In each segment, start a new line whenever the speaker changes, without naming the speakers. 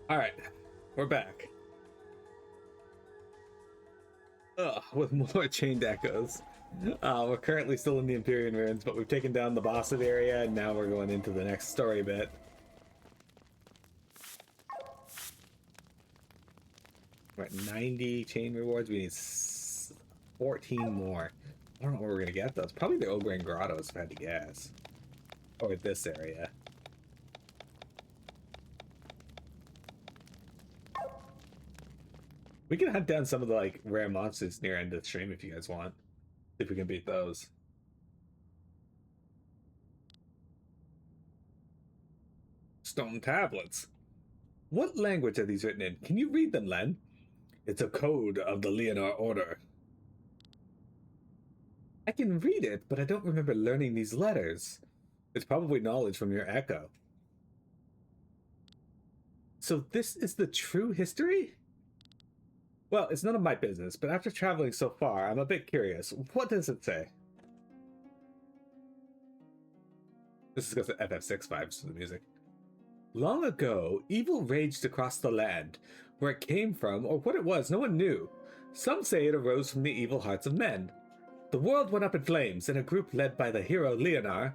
All right, we're back. With more chained echoes. We're currently still in the Empyrean ruins, but we've taken down the boss of the area, and now we're going into the next story bit. We're at 90 chain rewards. We need 14 more. I don't know where we're gonna get those. Probably the Ogren Grottos, if I had to guess. Or this area. We can hunt down some of the like rare monsters near end of the stream if you guys want. See if we can beat those. Stone tablets. What language are these written in? Can you read them, Len? It's a code of the Leonhar Order. I can read it, but I don't remember learning these letters. It's probably knowledge from your echo. So this is the true history? Well, it's none of my business, but after traveling so far, I'm a bit curious. What does it say? This is because of FF6 vibes to the music. Long ago, evil raged across the land. Where it came from, or what it was, no one knew. Some say it arose from the evil hearts of men. The world went up in flames, and a group led by the hero Leonhar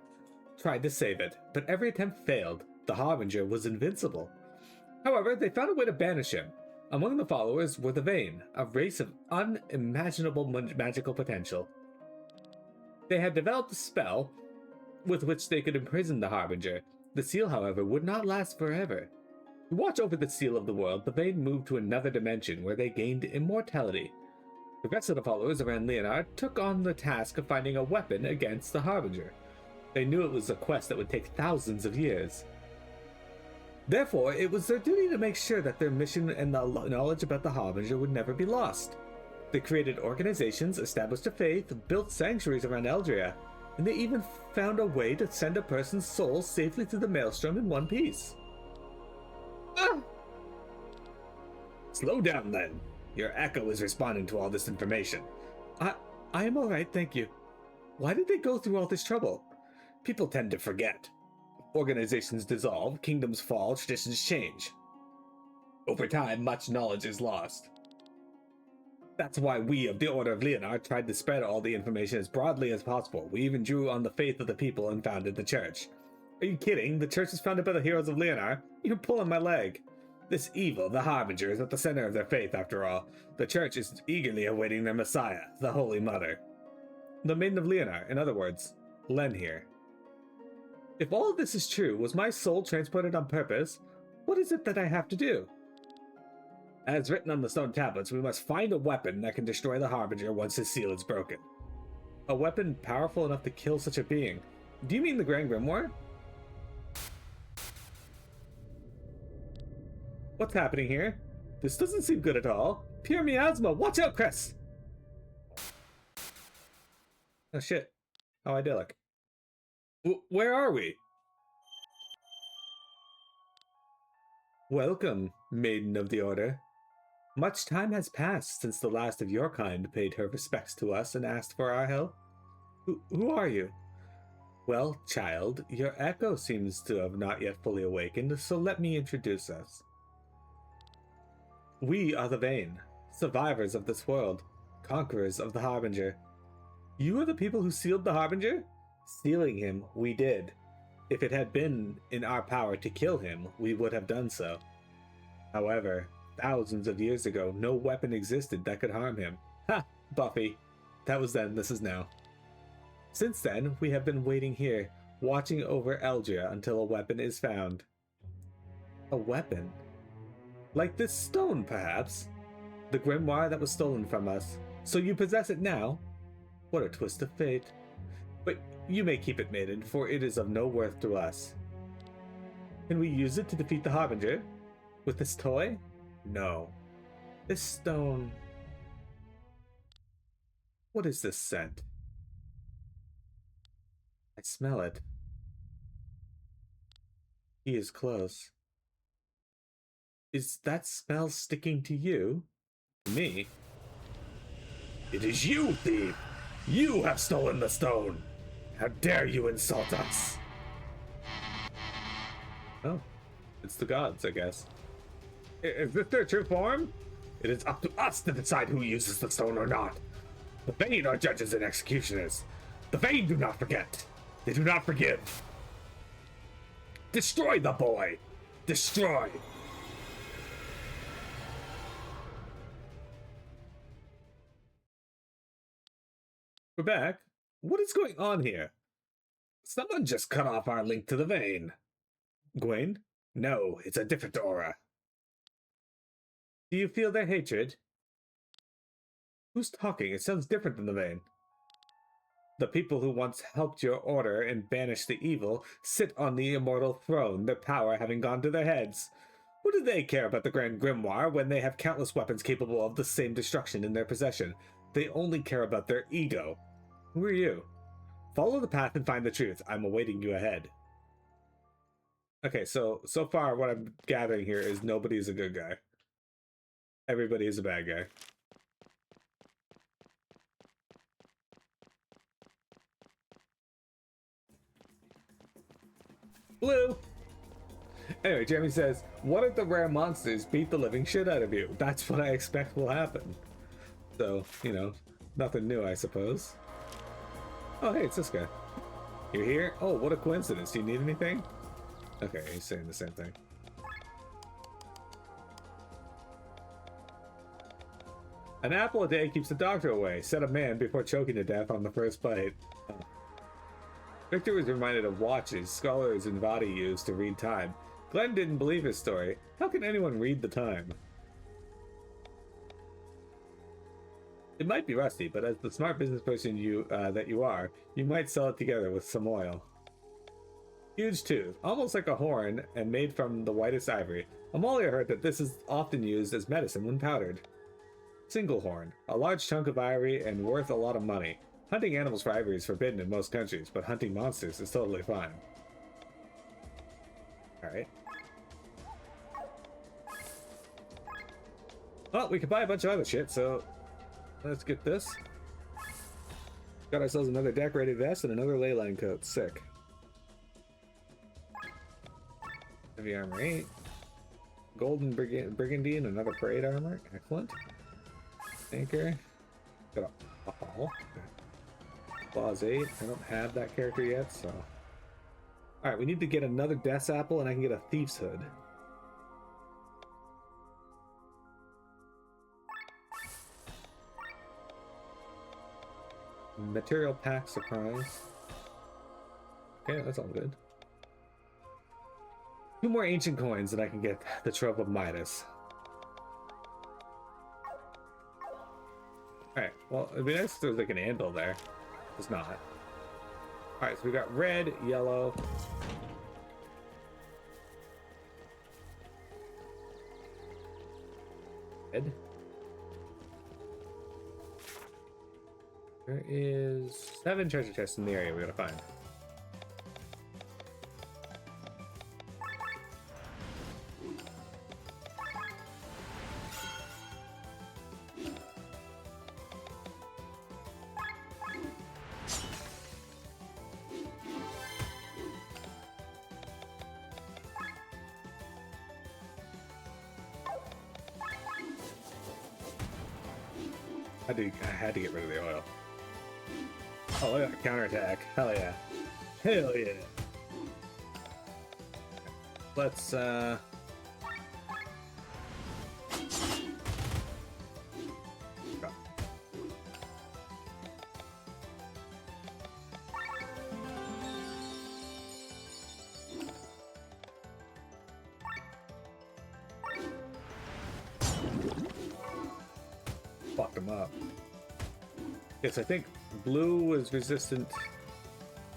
tried to save it, but every attempt failed. The Harbinger was invincible. However, they found a way to banish him. Among the followers were the Vayne, a race of unimaginable magical potential. They had developed a spell with which they could imprison the Harbinger. The seal, however, would not last forever. To watch over the seal of the world, the Vayne moved to another dimension where they gained immortality. The rest of the followers around Leonhar took on the task of finding a weapon against the Harbinger. They knew it was a quest that would take thousands of years. Therefore, it was their duty to make sure that their mission and the knowledge about the Harbinger would never be lost. They created organizations, established a faith, built sanctuaries around Eldria, and they even found a way to send a person's soul safely through the Maelstrom in one piece. Ah! Slow down, then. Your echo is responding to all this information. I am alright, thank you. Why did they go through all this trouble? People tend to forget. Organizations dissolve, kingdoms fall, traditions change. Over time, much knowledge is lost. That's why we of the Order of Leonhar tried to spread all the information as broadly as possible. We even drew on the faith of the people and founded the church. Are you kidding? The church was founded by the heroes of Leonhar? You're pulling my leg. This evil, the Harbinger, is at the center of their faith, after all. The church is eagerly awaiting their Messiah, the Holy Mother. The Maiden of Leonhar, in other words, Len here. If all of this is true, was my soul transported on purpose? What is it that I have to do? As written on the stone tablets, we must find a weapon that can destroy the Harbinger once his seal is broken. A weapon powerful enough to kill such a being. Do you mean the Grand Grimoire? What's happening here? This doesn't seem good at all. Pure miasma! Watch out, Chris! Oh shit. How idyllic. Where are we? Welcome, Maiden of the Order. Much time has passed since the last of your kind paid her respects to us and asked for our help. Who are you? Well, child, your echo seems to have not yet fully awakened, so let me introduce us. We are the Vayne, survivors of this world, conquerors of the Harbinger. You are the people who sealed the Harbinger? Sealing him, we did. If it had been in our power to kill him, we would have done so. However, thousands of years ago, no weapon existed that could harm him. Ha! Buffy. That was then, this is now. Since then, we have been waiting here, watching over Eldria until a weapon is found. A weapon? Like this stone, perhaps? The grimoire that was stolen from us. So you possess it now? What a twist of fate. But you may keep it, maiden, for it is of no worth to us. Can we use it to defeat the Harbinger? With this toy? No. This stone... What is this scent? I smell it. He is close. Is that smell sticking to you? To me? It is you, thief! You have stolen the stone! How dare you insult us? Oh, it's the gods, I guess. Is this their true form? It is up to us to decide who uses the stone or not. The Vayne are judges and executioners. The Vayne do not forget. They do not forgive. Destroy the boy! Destroy! We're back. What is going on here? Someone just cut off our link to the Vayne. Gwen? No, it's a different aura. Do you feel their hatred? Who's talking? It sounds different than the Vayne. The people who once helped your order and banished the evil sit on the immortal throne, their power having gone to their heads. What do they care about the Grand Grimoire when they have countless weapons capable of the same destruction in their possession? They only care about their ego. Who are you? Follow the path and find the truth. I'm awaiting you ahead. Okay, so far what I'm gathering here is nobody's a good guy. Everybody is a bad guy. Blue! Anyway, Jeremy says, what if the rare monsters beat the living shit out of you? That's what I expect will happen. So, you know, nothing new, I suppose. Oh, hey, it's this guy. You're here? Oh, what a coincidence. Do you need anything? Okay, he's saying the same thing. An apple a day keeps the doctor away, said a man before choking to death on the first bite. Victor was reminded of watches scholars in Vadi used to read time. Glenn didn't believe his story. How can anyone read the time? It might be rusty, but as the smart business person that you are, you might sell it together with some oil. Huge tooth, almost like a horn and made from the whitest ivory. Amalia heard that this is often used as medicine when powdered. Single horn, a large chunk of ivory and worth a lot of money. Hunting animals for ivory is forbidden in most countries, but hunting monsters is totally fine. Alright. Well, we could buy a bunch of other shit, so let's get this. Got ourselves another decorated vest and another ley line coat. Sick. Heavy armor 8. Golden Brigandine, another parade armor. Excellent. Anchor. Got a haul. Claws 8. I don't have that character yet, so. Alright, we need to get another Death's Apple and I can get a Thief's Hood. Material pack surprise. Okay, that's all good. 2 more ancient coins and I can get the Trove of Midas. Alright, well, it'd be nice if there was like an anvil there. It's not. Alright, so we got red, yellow. Red. There is 7 treasure chests in the area we gotta find. I had to get rid of the oil. Oh, look at that counterattack. Hell yeah. Hell yeah. Let's, Go. Fucked him up. Yes, I think blue was resistant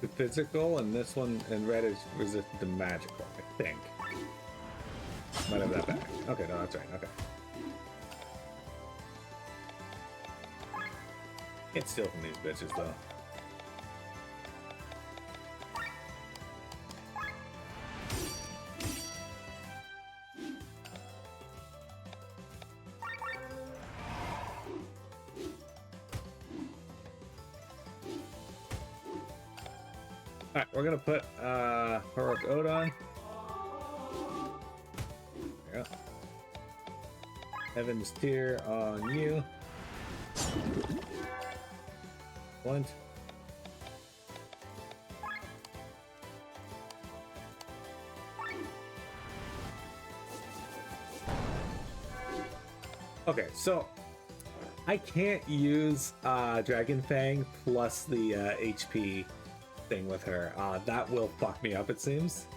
to physical, and this one, and red is resistant to magical, I think. Might have that back. Okay, no, that's right, okay. Can't steal from these bitches, though. Alright, we're gonna put Heroic Ode on. There we go. Evan's tier on you. One. Okay, so I can't use Dragon Fang plus the HP thing with her. That will fuck me up, it seems.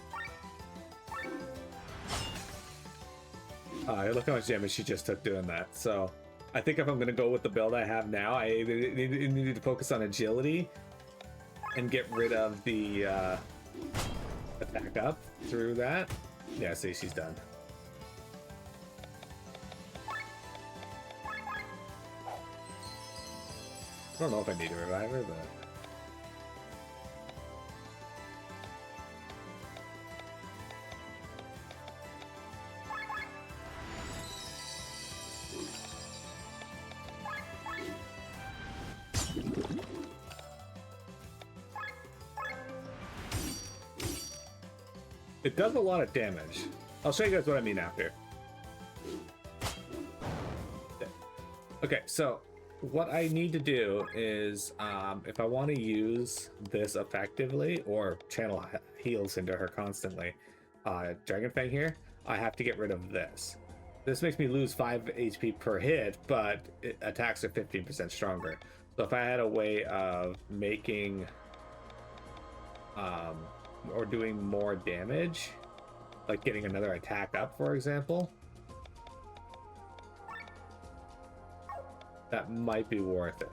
Look how much damage she just took doing that. So I think if I'm going to go with the build I have now, I need to focus on agility and get rid of the attack up through that. Yeah, see, she's done. I don't know if I need to revive her, but... It does a lot of damage. I'll show you guys what I mean after. Okay, so what I need to do is, if I want to use this effectively or channel heals into her constantly, Dragon Fang here, I have to get rid of this. This makes me lose 5 HP per hit, but attacks are 15% stronger. So if I had a way of making or doing more damage, like getting another attack up, for example, that might be worth it.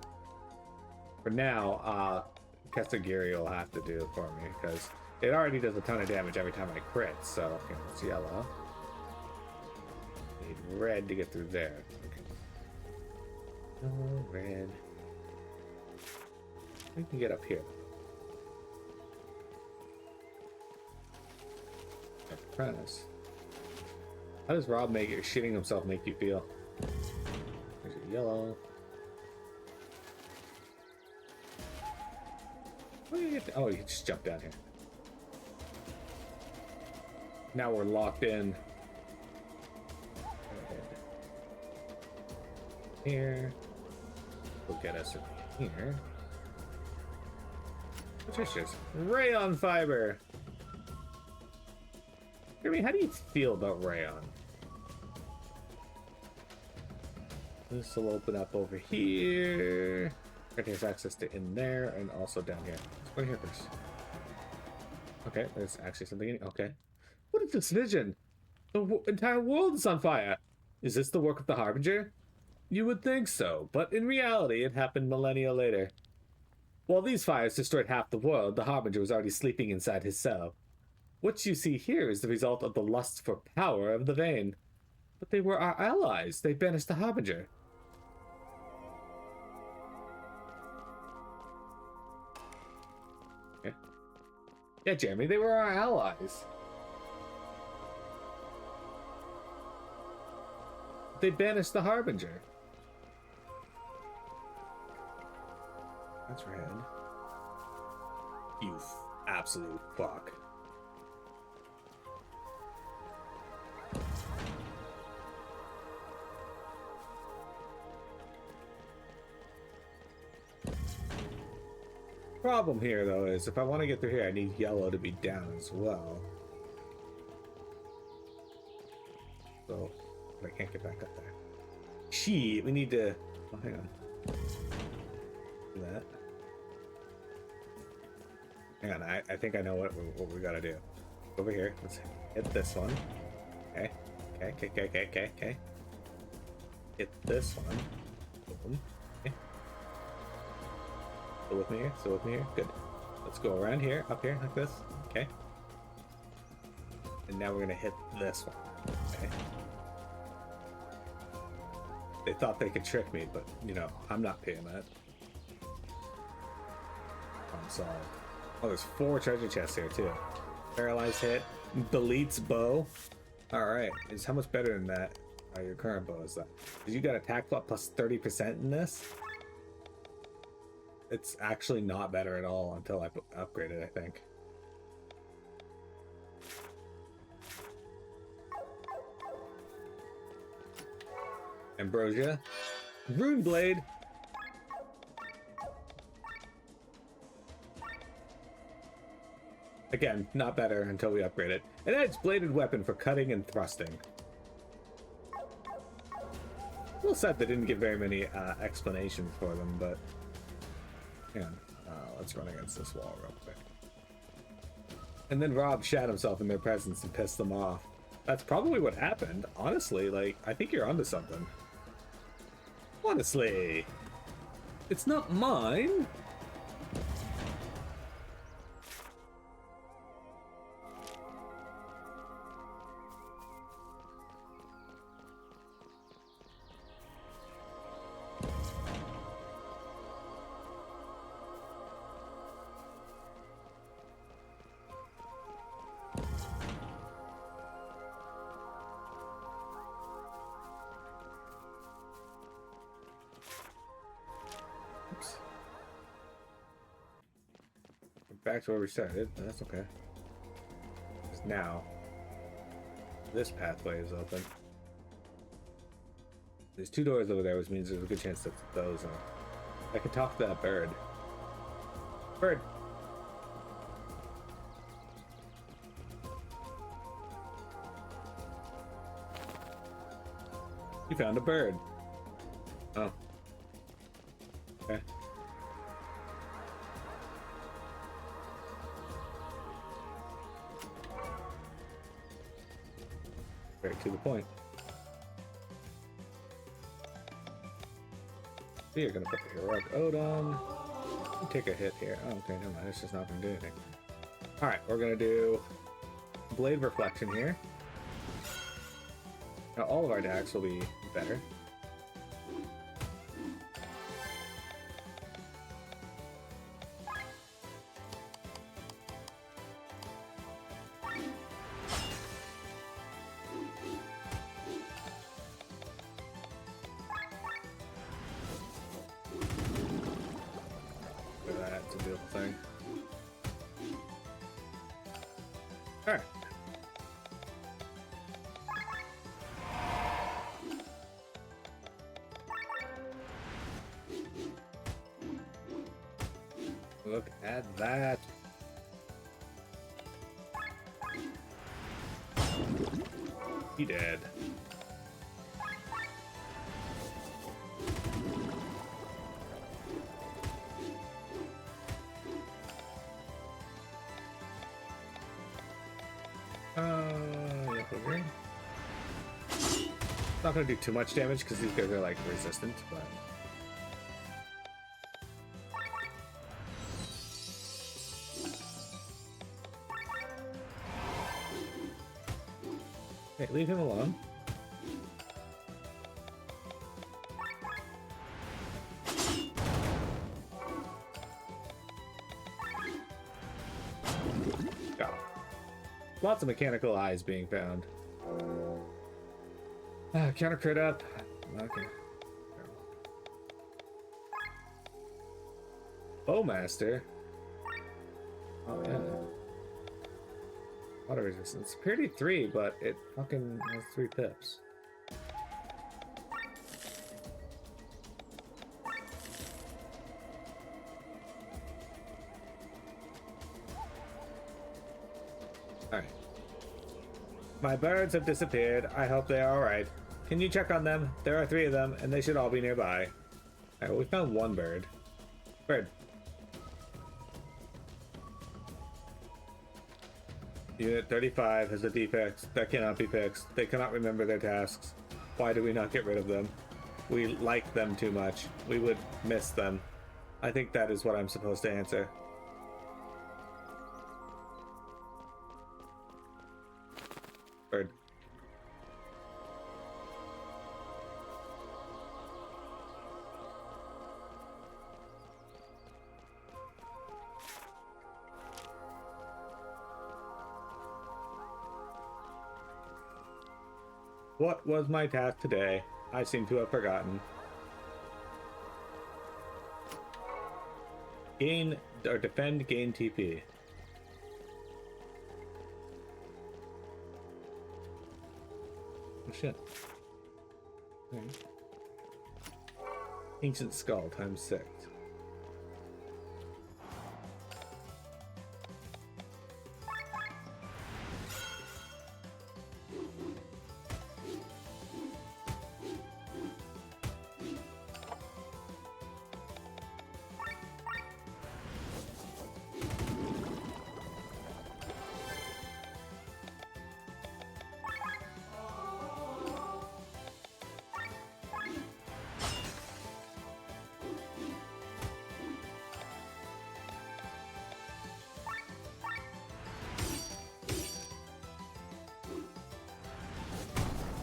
For now, Kesagiri will have to do it for me, because it already does a ton of damage every time I crit, so okay, it's yellow. Need red to get through there. Okay. Oh, red. We can get up here. Press. How does Rob make it shitting himself make you feel? There's a yellow. Oh, you just jump down here. Now we're locked in. Here. We'll get us in here. Patricia's Rayon Fiber. Jeremy, how do you feel about Rayon? This will open up over here. There's access to in there and also down here. Let's go here first. Okay, there's actually something in here. Okay. What is this vision? The entire world is on fire. Is this the work of the Harbinger? You would think so, but in reality, it happened millennia later. While these fires destroyed half the world, the Harbinger was already sleeping inside his cell. What you see here is the result of the lust for power of the Vayne. But they were our allies. They banished the Harbinger. Okay. Yeah, Jeremy, they were our allies. They banished the Harbinger. That's red. You absolute fuck. Problem here, though, is if I want to get through here, I need yellow to be down as well. So, I can't get back up there. Shit, we need to... Oh, hang on. Do that. Hang on, I think I know what we gotta do. Over here, let's hit this one. Okay. Okay. Hit this one. Boom. Okay. Still with me here? Still with me here? Good. Let's go around here, up here, like this. Okay. And now we're gonna hit this one. Okay. They thought they could trick me, but, you know, I'm not paying that. I'm solved. Oh, there's 4 treasure chests here, too. Paralyzed hit. Deletes bow. Alright. Is how much better than that? Your current bow is that? Because you got attack plus 30% in this. It's actually not better at all until I upgrade it, I think. Ambrosia. Rune Blade. Again, not better until we upgrade it. An edge-bladed weapon for cutting and thrusting. Well said, they didn't give very many explanations for them, but... Hang on. Let's run against this wall real quick. And then Rob shat himself in their presence and pissed them off. That's probably what happened. Honestly, like, I think you're onto something. Honestly. It's not mine. Back to where we started, but that's okay. Because now, this pathway is open. There's 2 doors over there, which means there's a good chance that those are... I can talk to that bird. Bird! You found a bird. Oh. Okay. Right to the point. So you're gonna put the heroic ode on. Take a hit here. Oh, okay, never mind. It's just not gonna do anything. Alright, we're gonna do Blade Reflection here. Now all of our attacks will be better. That's a beautiful thing. Alright. Look at that. He dead. Yeah, over. Not gonna do too much damage because these guys are like resistant, but. Hey, leave him alone. Go. Lots of mechanical eyes being found. Counter crit up. Okay. Bowmaster. Oh yeah. Water resistance. Purity 3, but it fucking has 3 pips. Alright. My birds have disappeared. I hope they are alright. Can you check on them? There are 3 of them, and they should all be nearby. Alright, well, we found 1 bird. Bird. Unit 35 has a defect that cannot be fixed. They cannot remember their tasks. Why do we not get rid of them? We like them too much. We would miss them. I think that is what I'm supposed to answer. Bird. What was my task today? I seem to have forgotten. Gain or defend, gain TP. Oh shit. Okay. Ancient skull times 6.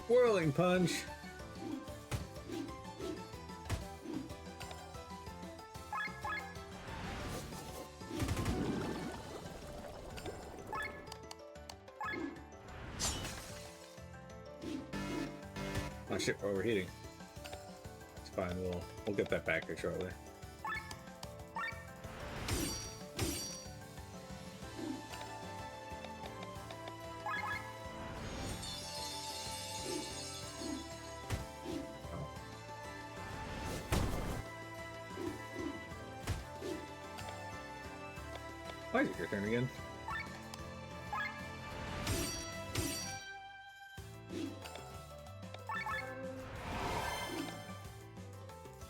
Whirling punch. Oh shit, we're overheating. It's fine, we'll get that back here shortly. Why is it your turn again?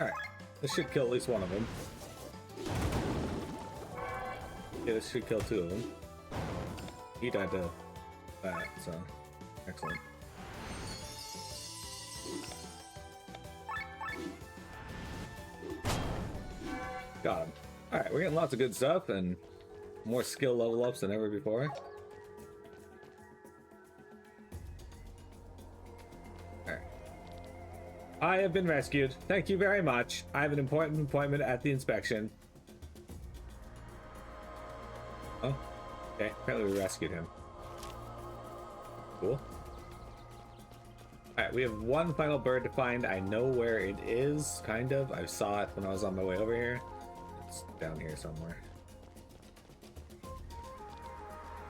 Alright, this should kill at least one of them. Yeah, this should kill 2 of them. He died to that, so excellent. Got him. Alright, we're getting lots of good stuff and more skill level ups than ever before. Alright. I have been rescued. Thank you very much. I have an important appointment at the inspection. Oh, okay. Apparently we rescued him. Cool. Alright, we have one final bird to find. I know where it is, kind of. I saw it when I was on my way over here. It's down here somewhere.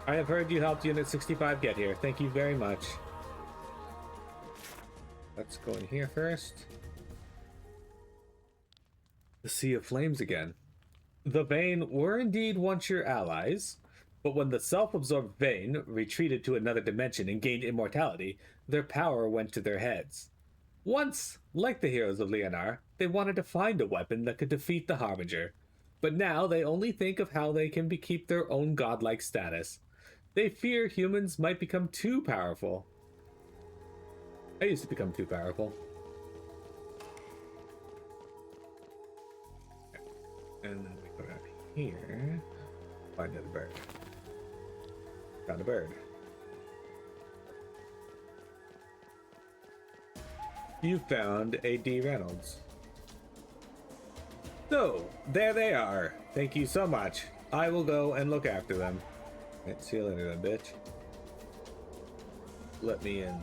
I have heard you helped Unit 65 get here. Thank you very much. Let's go in here first. The Sea of Flames again. The Vayne were indeed once your allies, but when the self-absorbed Vayne retreated to another dimension and gained immortality, their power went to their heads. Once, like the heroes of Leonar, they wanted to find a weapon that could defeat the Harbinger, but now they only think of how they can keep their own godlike status. They fear humans might become too powerful. I used to become too powerful. And then we go down here. Find another bird. Found a bird. You found a D. Reynolds. So, there they are. Thank you so much. I will go and look after them. Right, see you later then, bitch. Let me in.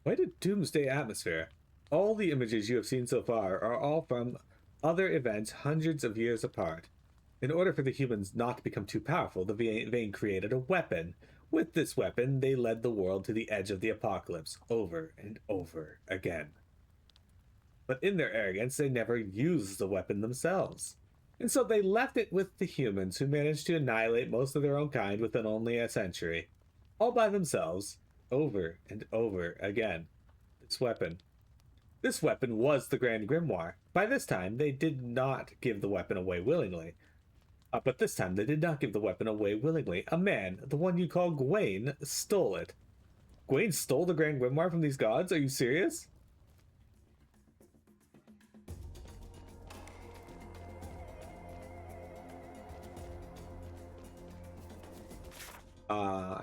Quite a doomsday atmosphere. All the images you have seen so far are all from other events hundreds of years apart. In order for the humans not to become too powerful, the Vayne created a weapon. With this weapon, they led the world to the edge of the apocalypse, over and over again. But in their arrogance, they never used the weapon themselves. And so they left it with the humans, who managed to annihilate most of their own kind within only a century. All by themselves, over and over again. This weapon was the Grand Grimoire. By this time, they did not give the weapon away willingly. But this time, they did not give the weapon away willingly. A man, the one you call Gwaine, stole it. Gwaine stole the Grand Grimoire from these gods? Are you serious?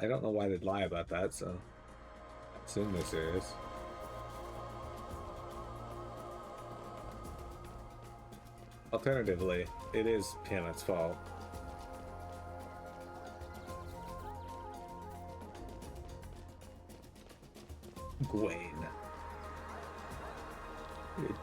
I don't know why they'd lie about that, so I assume they're serious. Alternatively, it is Tiamat's fault. Gwaine. Oop.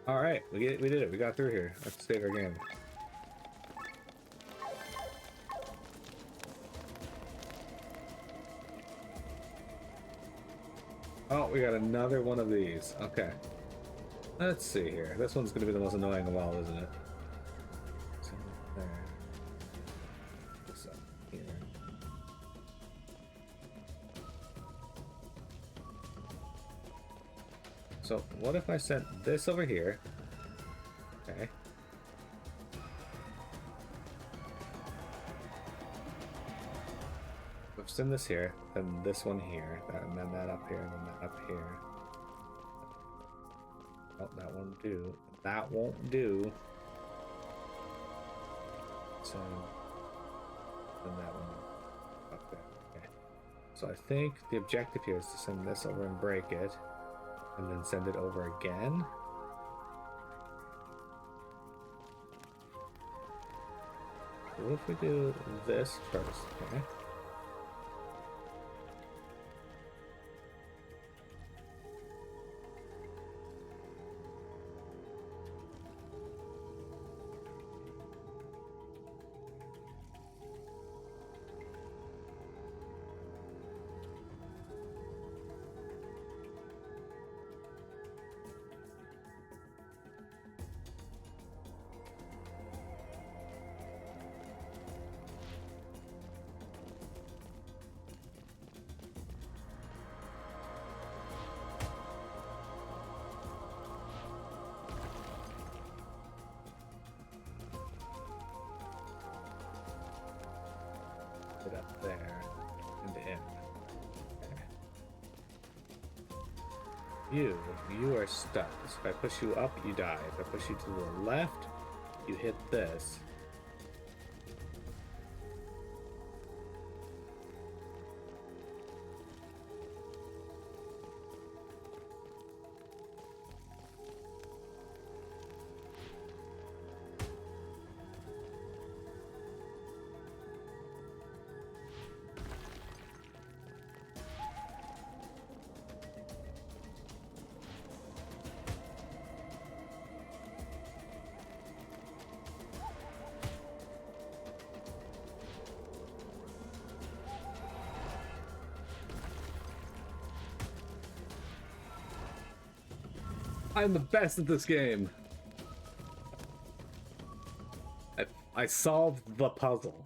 All right, we did it. We got through here. Let's save our game. Oh, we got another one of these. Okay. Let's see here. This one's going to be the most annoying of all, isn't it? So, there. This up here. So, what if I sent this over here? Okay. I've sent this here, then this one here, and then that up here, and then that up here. Oh, that won't do. That won't do. So, then that one up there. Okay. So I think the objective here is to send this over and break it, and then send it over again. So what if we do this first? Okay. It up there and in. Okay. You are stuck. So if I push you up, you die. If I push you to the left, you hit this. I'm the best at this game. I solved the puzzle.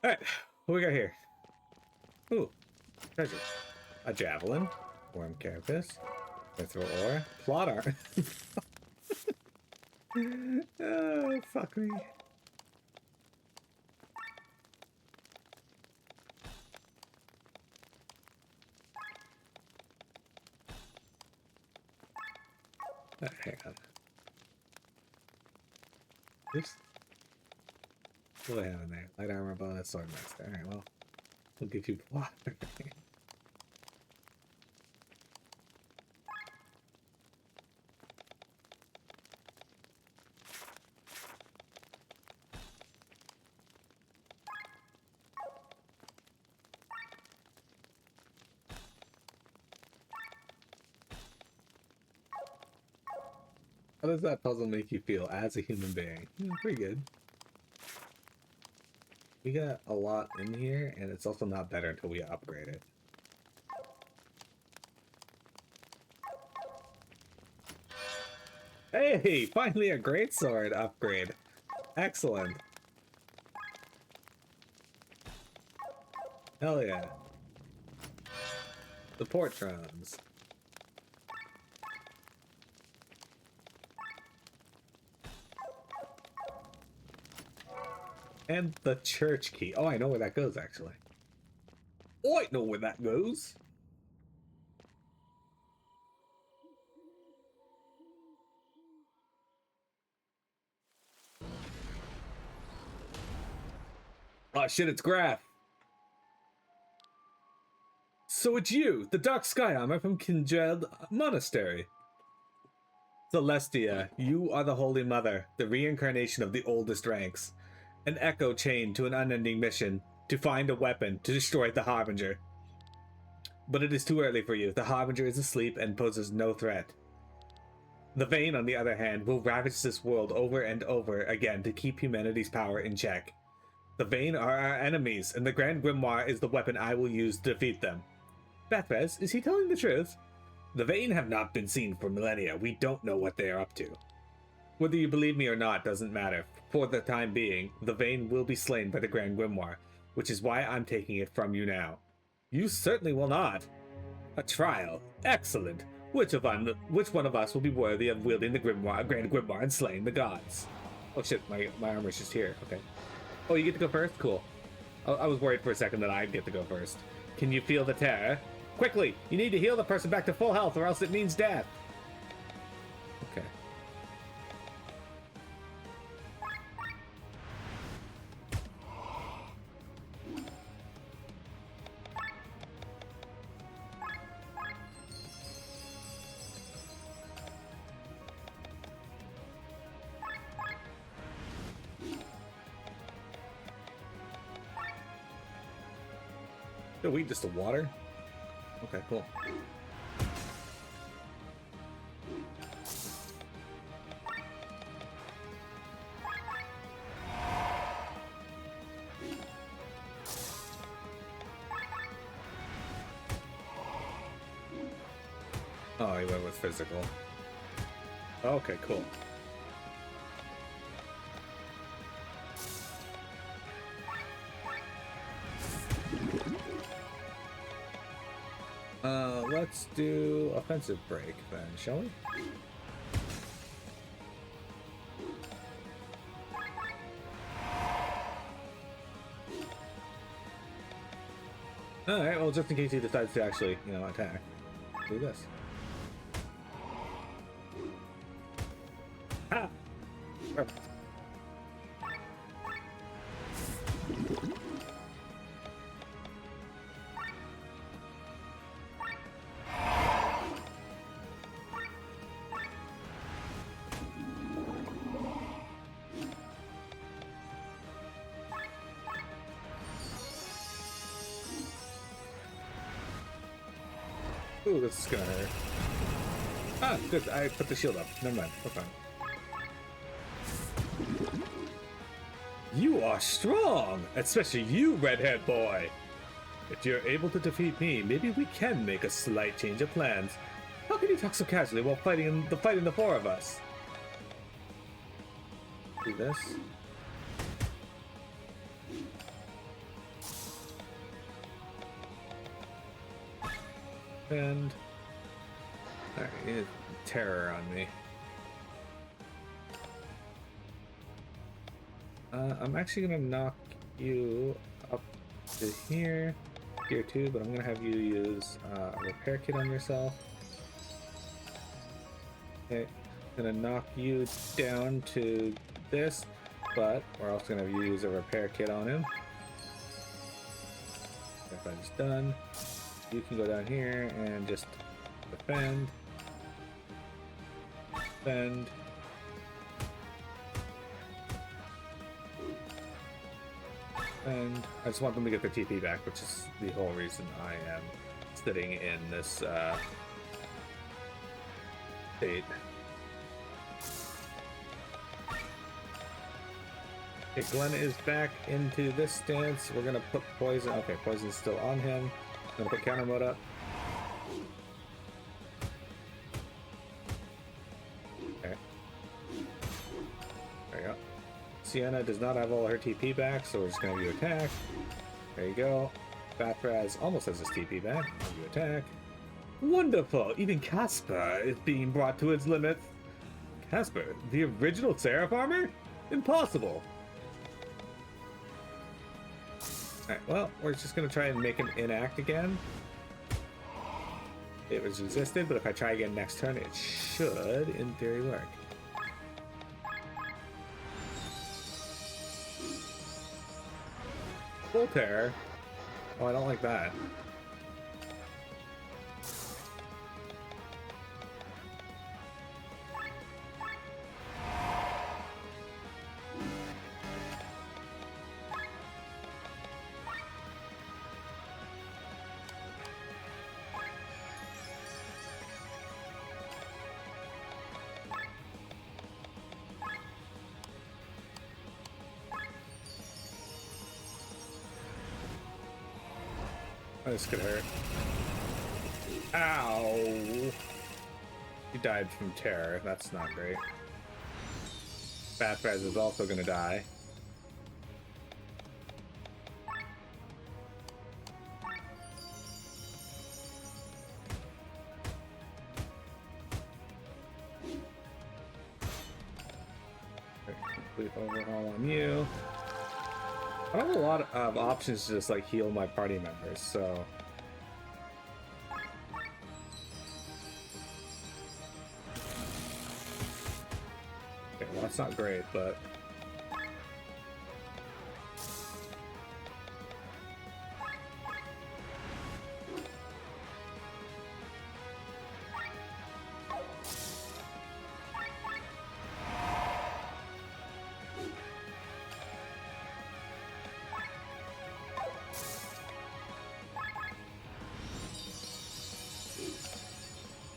Alright, what we got here? Ooh, treasure. A javelin, worm carapace, throw ore, plot art. Oh, fuck me. Hang on. Oops. What do I have in there? Light armor, bonus, sword master. Alright, well, we'll give you plot. How does that puzzle make you feel as a human being? Pretty good. We got a lot in here, and it's also not better until we upgrade it. Hey, finally a greatsword upgrade. Excellent. Hell yeah. Support drones. And the church key. Oh, I know where that goes, actually. Oh, I know where that goes. Oh shit, it's Graf. So it's you, the Dark Sky Armor from Kindred Monastery. Celestia, you are the Holy Mother, the reincarnation of the oldest ranks. An echo chain to an unending mission to find a weapon to destroy the Harbinger. But it is too early for you. The Harbinger is asleep and poses no threat. The Vayne, on the other hand, will ravage this world over and over again to keep humanity's power in check. The Vayne are our enemies, and the Grand Grimoire is the weapon I will use to defeat them. Bethrez, is he telling the truth? The Vayne have not been seen for millennia. We don't know what they are up to. Whether you believe me or not doesn't matter. For the time being, the Vayne will be slain by the Grand Grimoire, which is why I'm taking it from you now. You certainly will not. A trial. Excellent. Which one of us will be worthy of wielding the Grand Grimoire and slaying the gods? Oh shit, my armor's just here. Okay. Oh, you get to go first? Cool. I was worried for a second that I'd get to go first. Can you feel the terror? Quickly! You need to heal the person back to full health or else it means death. Okay. Oh, we just the water? Okay, cool. Oh, he went with physical. Okay, cool. Let's do offensive break then, shall we? Alright, well, just in case he decides to actually, attack. Do this. Ah! Perfect. Ooh, this is gonna hurt. Ah, good. I put the shield up. Never mind. We're fine. You are strong! Especially you, redhead boy! If you're able to defeat me, maybe we can make a slight change of plans. How can you talk so casually while fighting the four of us? Do this. And alright, he has terror on me. I'm actually gonna knock you up to here too, but I'm gonna have you use a repair kit on yourself. Okay, I'm gonna knock you down to this, but we're also gonna have you use a repair kit on him. If I'm just done. You can go down here and just defend. Defend. And I just want them to get their TP back, which is the whole reason I am sitting in this state. Okay, Glenn is back into this stance. We're gonna put poison. Okay, poison's still on him. I'm gonna put counter mode up. Okay. There you go. Sienna does not have all her TP back, so we're just gonna have you attack. There you go. Bethrez almost has his TP back. You attack. Wonderful! Even Casper is being brought to its limits. Casper, the original Seraph armor? Impossible! Alright, well, we're just gonna try and make him inact again. It was resisted, but if I try again next turn, it should, in theory, work. Full terror. Oh, I don't like that. Oh, this could hurt. Ow! He died from terror. That's not great. Batfraz is also gonna die. Complete overhaul on you. I don't have a lot of options to just like heal my party members, so. Okay, well, that's not great, but.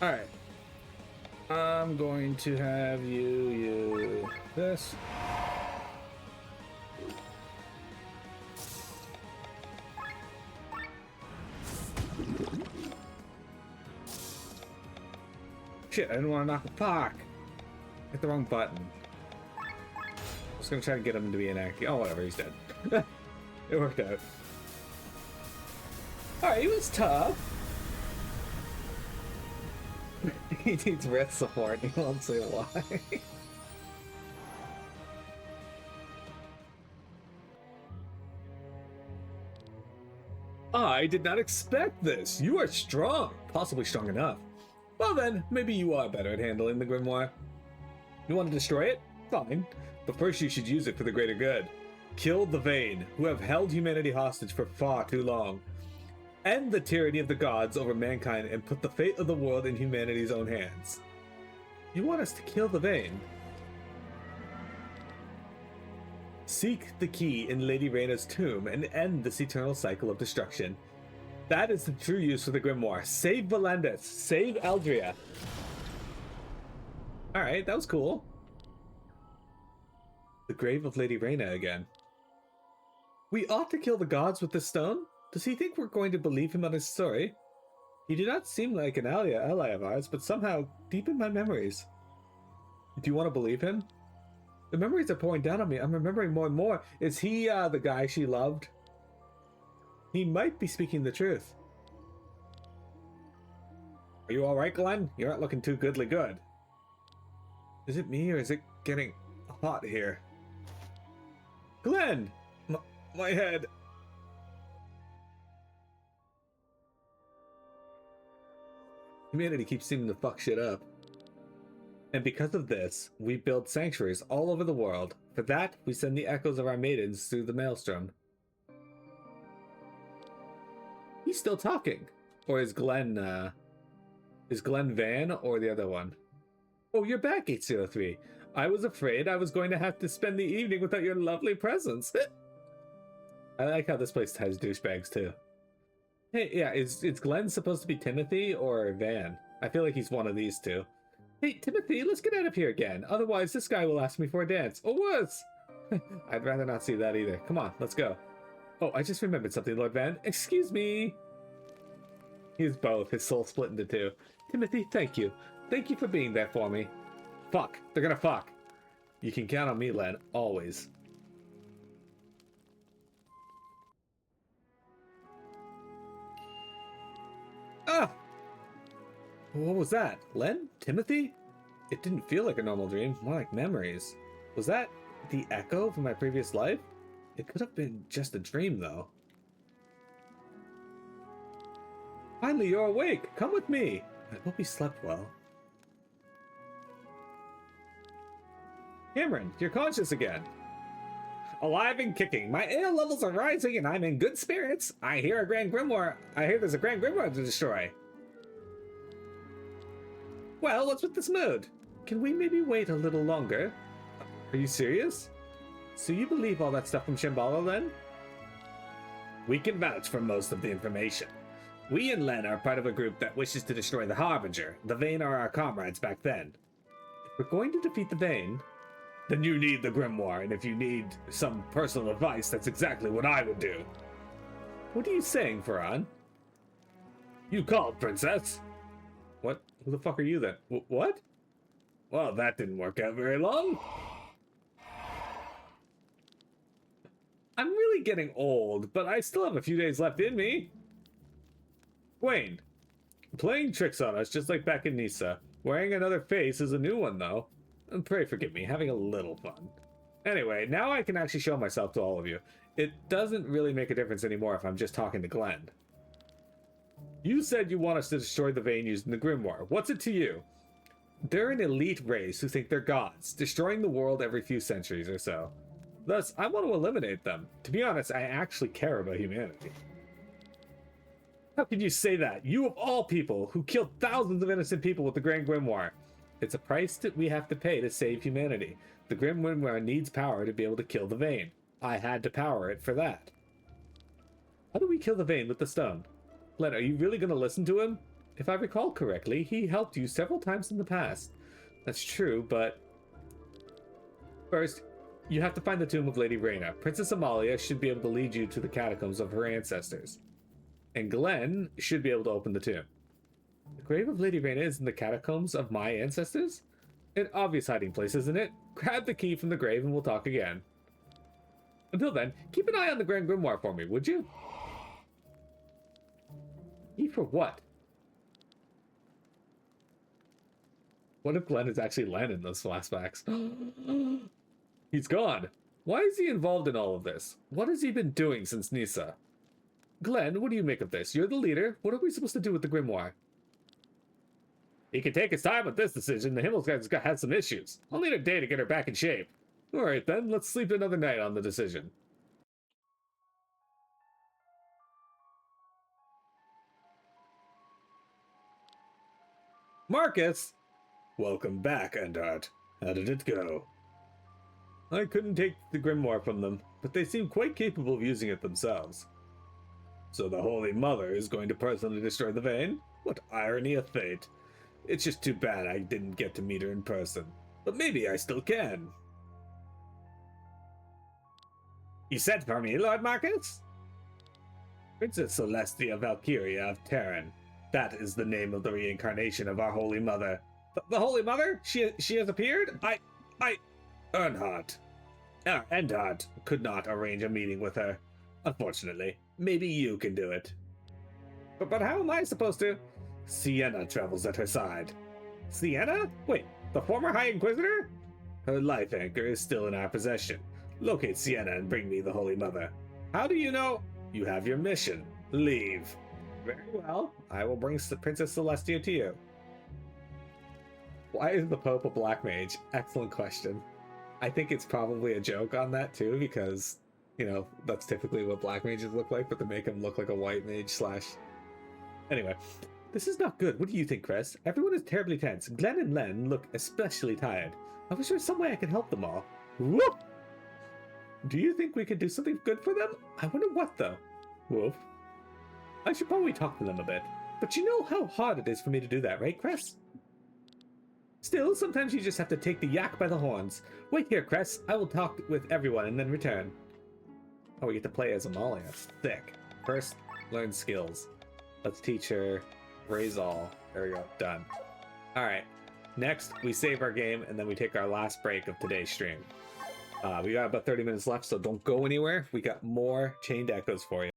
Alright. I'm going to have you this. Shit, I didn't want to knock the fuck. Hit the wrong button. I was gonna try to get him to be inactive. Oh, whatever, he's dead. It worked out. Alright, he was tough. He needs red support, he won't say why. I did not expect this. You are strong, possibly strong enough. Well then, maybe you are better at handling the Grimoire. You want to destroy it? Fine. But first you should use it for the greater good. Kill the Vayne, who have held humanity hostage for far too long. End the tyranny of the gods over mankind and put the fate of the world in humanity's own hands. You want us to kill the Vayne? Seek the key in Lady Reyna's tomb and end this eternal cycle of destruction. That is the true use for the Grimoire. Save Valandis. Save Aldria. Alright, that was cool. The grave of Lady Reyna again. We ought to kill the gods with this stone? Does he think we're going to believe him on his story? He did not seem like an ally of ours, but somehow deep in my memories. Do you want to believe him? The memories are pouring down on me. I'm remembering more and more. Is he the guy she loved? He might be speaking the truth. Are you alright, Glenn? You're not looking too goodly good. Is it me or is it getting hot here? Glenn! My head. Humanity keeps seeming to fuck shit up. And because of this, we build sanctuaries all over the world. For that, we send the echoes of our maidens through the maelstrom. He's still talking. Or is Glenn Van or the other one? Oh, you're back, 803. I was afraid I was going to have to spend the evening without your lovely presence. I like how this place has douchebags too. Hey, yeah, is Glenn supposed to be Timothy or Van? I feel like he's one of these two. Hey, Timothy, let's get out of here again. Otherwise, this guy will ask me for a dance. Or worse. I'd rather not see that either. Come on, let's go. Oh, I just remembered something, Lord Van. Excuse me. He's both. His soul split into two. Timothy, thank you. Thank you for being there for me. Fuck. They're gonna fuck. You can count on me, Len. Always. Ah! What was that? Len? Timothy? It didn't feel like a normal dream, more like memories. Was that the echo from my previous life? It could have been just a dream, though. Finally, you're awake! Come with me! I hope you slept well. Cameron, you're conscious again. Alive and kicking. My ale levels are rising and I'm in good spirits. I hear there's a Grand Grimoire to destroy. Well, what's with this mood? Can we maybe wait a little longer? Are you serious? So you believe all that stuff from Shambhala, then? We can vouch for most of the information. We and Len are part of a group that wishes to destroy the Harbinger. The Vayne are our comrades back then. If we're going to defeat the Vayne, then you need the Grimoire, and if you need some personal advice, that's exactly what I would do. What are you saying, Farhan? You called, princess. What? Who the fuck are you then? What? Well, that didn't work out very long. I'm really getting old, but I still have a few days left in me. Wayne, playing tricks on us just like back in Nisa. Wearing another face is a new one, though. And pray forgive me, having a little fun. Anyway, now I can actually show myself to all of you. It doesn't really make a difference anymore if I'm just talking to Glenn. You said you want us to destroy the Vayne using the Grimoire. What's it to you? They're an elite race who think they're gods, destroying the world every few centuries or so. Thus, I want to eliminate them. To be honest, I actually care about humanity. How could you say that? You of all people, who killed thousands of innocent people with the Grand Grimoire. It's a price that we have to pay to save humanity. The Grim Grimoire needs power to be able to kill the Vayne. I had to power it for that. How do we kill the Vayne with the stone? Len, are you really going to listen to him? If I recall correctly, he helped you several times in the past. That's true, but... First, you have to find the tomb of Lady Reyna. Princess Amalia should be able to lead you to the catacombs of her ancestors. And Glenn should be able to open the tomb. The grave of Lady Reyna is in the catacombs of my ancestors? An obvious hiding place, isn't it? Grab the key from the grave and we'll talk again. Until then, keep an eye on the Grand Grimoire for me, would you? Key for what? What if Glenn is actually Len in those flashbacks? He's gone. Why is he involved in all of this? What has he been doing since Nisa? Glenn, what do you make of this? You're the leader. What are we supposed to do with the Grimoire? He can take his time with this decision. The Himmelsgard's had some issues. I'll need a day to get her back in shape. Alright then, let's sleep another night on the decision. Marcus! Welcome back, Endart. How did it go? I couldn't take the Grimoire from them, but they seem quite capable of using it themselves. So the Holy Mother is going to personally destroy the Vayne? What irony of fate. It's just too bad I didn't get to meet her in person. But maybe I still can. You sent for me, Lord Marcus? Princess Celestia Valkyria of Terran. That is the name of the reincarnation of our Holy Mother. The Holy Mother? She has appeared? Earnhardt could not arrange a meeting with her. Unfortunately, maybe you can do it. But how am I supposed to? Sienna travels at her side. Sienna? Wait, the former High Inquisitor? Her life anchor is still in our possession. Locate Sienna and bring me the Holy Mother. How do you know? You have your mission. Leave. Very well. I will bring Princess Celestia to you. Why is the Pope a black mage? Excellent question. I think it's probably a joke on that too, because, you know, that's typically what black mages look like, but to make him look like a white mage slash... Anyway, this is not good. What do you think, Chris? Everyone is terribly tense. Glenn and Len look especially tired. I wish there was some way I could help them all. Whoop! Do you think we could do something good for them? I wonder what, though. Woof. I should probably talk to them a bit. But you know how hard it is for me to do that, right, Cress? Still, sometimes you just have to take the yak by the horns. Wait here, Cress. I will talk with everyone and then return. Oh, we get to play as Amalia. Sick. First, learn skills. Let's teach her Raise All. There we go. Done. Alright. Next, we save our game, and then we take our last break of today's stream. We got about 30 minutes left, so don't go anywhere. We got more Chained Echoes for you.